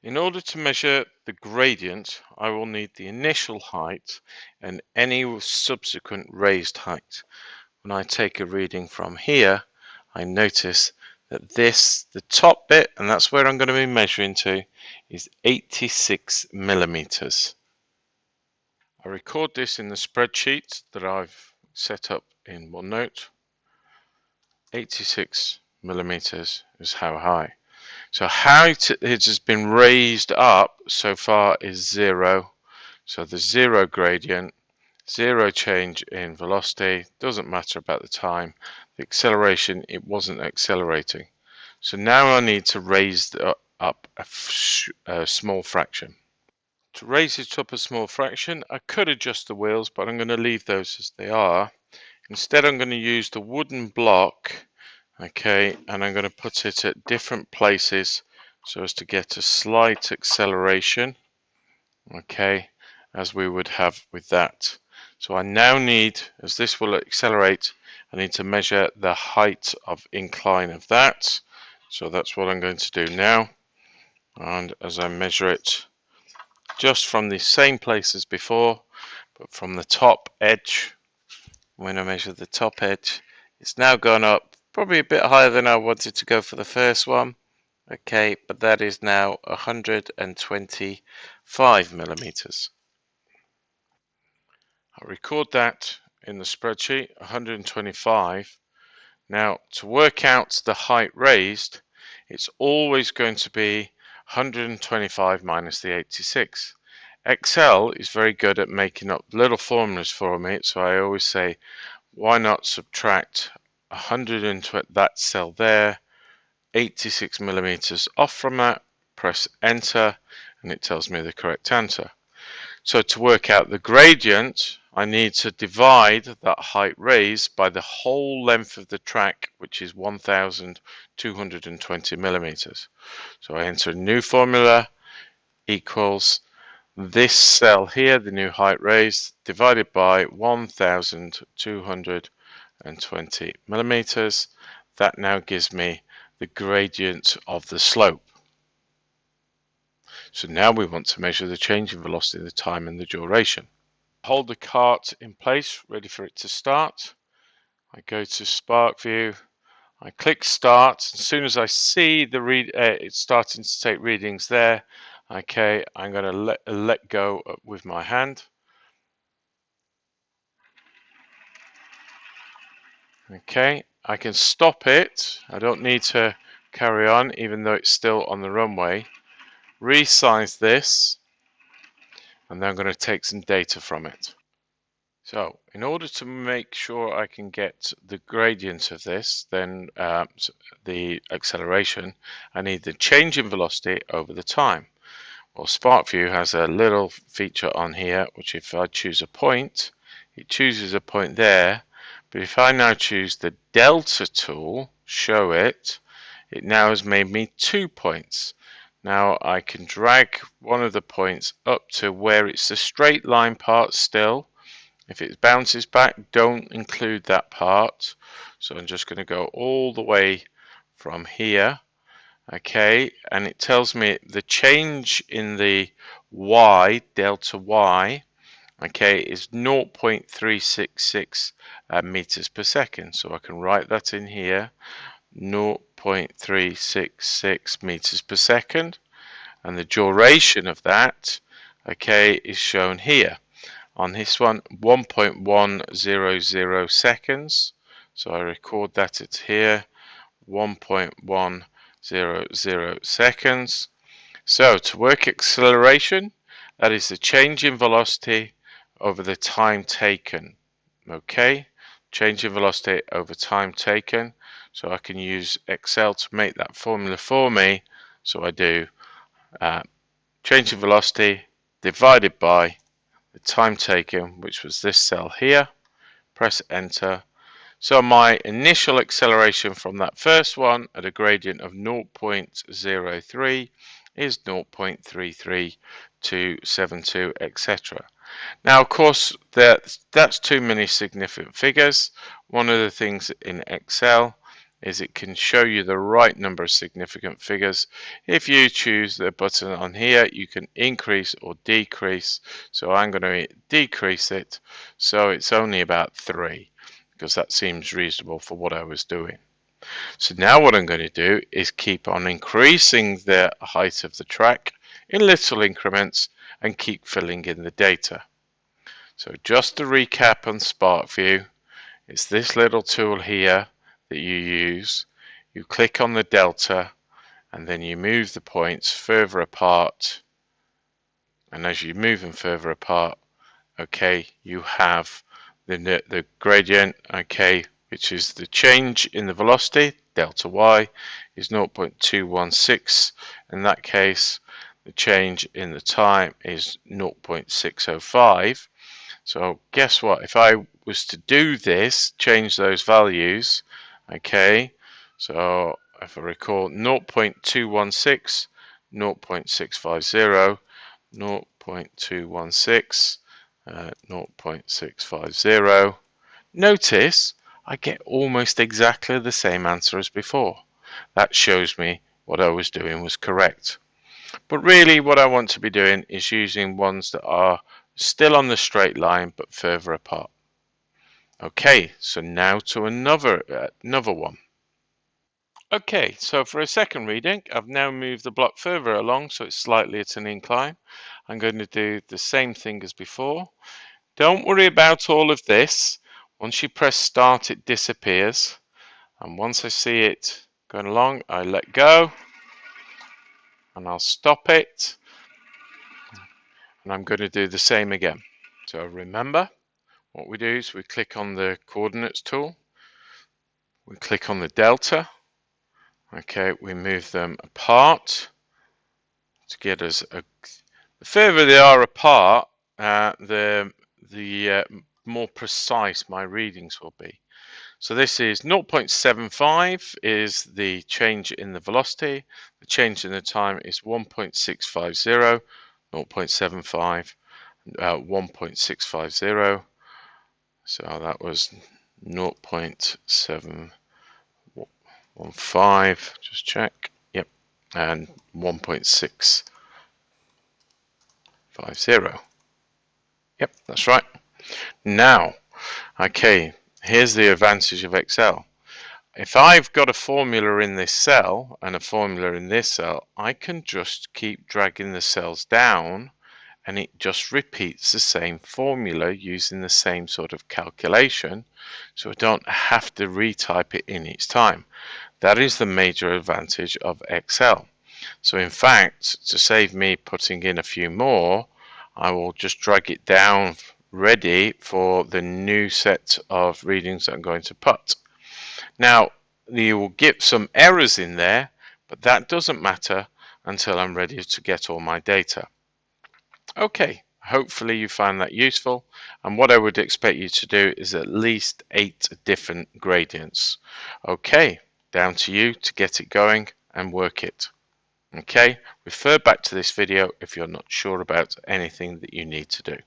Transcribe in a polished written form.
In order to measure the gradient, I will need the initial height and any subsequent raised height. When I take a reading from here, I notice that the top bit, and that's where I'm going to be measuring to, is 86 millimeters. I record this in the spreadsheet that I've set up in OneNote. 86 millimeters is how high. So how it has been raised up so far is 0. So the 0 gradient, 0 change in velocity, doesn't matter about the time. The acceleration, it wasn't accelerating. So now I need to raise up a small fraction. To raise it up a small fraction, I could adjust the wheels, but I'm going to leave those as they are. Instead, I'm going to use the wooden block, okay, and I'm going to put it at different places so as to get a slight acceleration, okay, as we would have with that. So I now need, as this will accelerate, I need to measure the height of incline of that. So that's what I'm going to do now. And as I measure it just from the same place as before, but from the top edge, when I measure the top edge, it's now gone up probably a bit higher than I wanted to go for the first one. Okay, but that is now 125 millimeters. I'll record that in the spreadsheet, 125. Now, to work out the height raised, it's always going to be 125 minus the 86. Excel is very good at making up little formulas for me, so I always say, why not subtract 120, that cell there, 86 millimeters off from that, press enter, and it tells me the correct answer. So to work out the gradient, I need to divide that height raised by the whole length of the track, which is 1,220 millimeters. So I enter a new formula equals this cell here, the new height raised, divided by 1,220 millimeters. That now gives me the gradient of the slope. So now we want to measure the change in velocity, the time, and the duration. Hold the cart in place, ready for it to start. I go to Sparkvue. I click start. As soon as I see the it's starting to take readings there, okay, I'm going to let go with my hand. Okay, I can stop it. I don't need to carry on, even though it's still on the runway. Resize this, and then I'm going to take some data from it. So in order to make sure I can get the gradient of this, then the acceleration, I need the change in velocity over the time. Well, Sparkvue has a little feature on here, which if I choose a point, it chooses a point there. But if I now choose the delta tool, show it, it now has made me 2 points. Now I can drag one of the points up to where it's the straight line part still. If it bounces back, don't include that part. So I'm just going to go all the way from here. Okay, and it tells me the change in the y, delta y, okay, is 0.366 meters per second. So I can write that in here, 0.366 meters per second. And the duration of that, okay, is shown here. On this one, 1.100 seconds. So I record that it's here, 1.100 seconds. So to work acceleration, that is the change in velocity over the time taken. Okay, change in velocity over time taken. So I can use Excel to make that formula for me. So I do change in velocity divided by the time taken, which was this cell here, press enter. So my initial acceleration from that first one at a gradient of 0.03 is 0.33272, etc. Now, of course, that's too many significant figures. One of the things in Excel is it can show you the right number of significant figures. If you choose the button on here, you can increase or decrease. So I'm going to decrease it, so it's only about 3, because that seems reasonable for what I was doing. So now what I'm going to do is keep on increasing the height of the track in little increments and keep filling in the data. So just to recap on Sparkvue, it's this little tool here that you use. You click on the delta and then you move the points further apart, and as you move them further apart, okay, you have the gradient, okay, which is the change in the velocity, delta y is 0.216. In that case, the change in the time is 0.605. So guess what? If I was to do this, change those values, okay, so if I recall 0.216, 0.650, 0.216, 0.650, notice I get almost exactly the same answer as before. That shows me what I was doing was correct. But really what I want to be doing is using ones that are still on the straight line but further apart. Okay, so now to another one. Okay, so for a second reading, I've now moved the block further along, so it's slightly at an incline. I'm going to do the same thing as before. Don't worry about all of this. Once you press start, it disappears. And once I see it going along, I let go and I'll stop it. And I'm going to do the same again. So remember, what we do is we click on the coordinates tool. We click on the delta. Okay, we move them apart to get us the further they are apart, the more precise my readings will be. So this is 0.75 is the change in the velocity. The change in the time is 1.650, 0.75, 1.650. So that was 0.715, just check, yep, and 1.650. Yep, that's right. Now, okay, here's the advantage of Excel. If I've got a formula in this cell and a formula in this cell, I can just keep dragging the cells down and it just repeats the same formula using the same sort of calculation, so I don't have to retype it in each time. That is the major advantage of Excel. So in fact, to save me putting in a few more, I will just drag it down ready for the new set of readings that I'm going to put. Now, you will get some errors in there, but that doesn't matter until I'm ready to get all my data. Okay, hopefully you found that useful, and what I would expect you to do is at least 8 different gradients. Okay, down to you to get it going and work it. Okay, refer back to this video if you're not sure about anything that you need to do.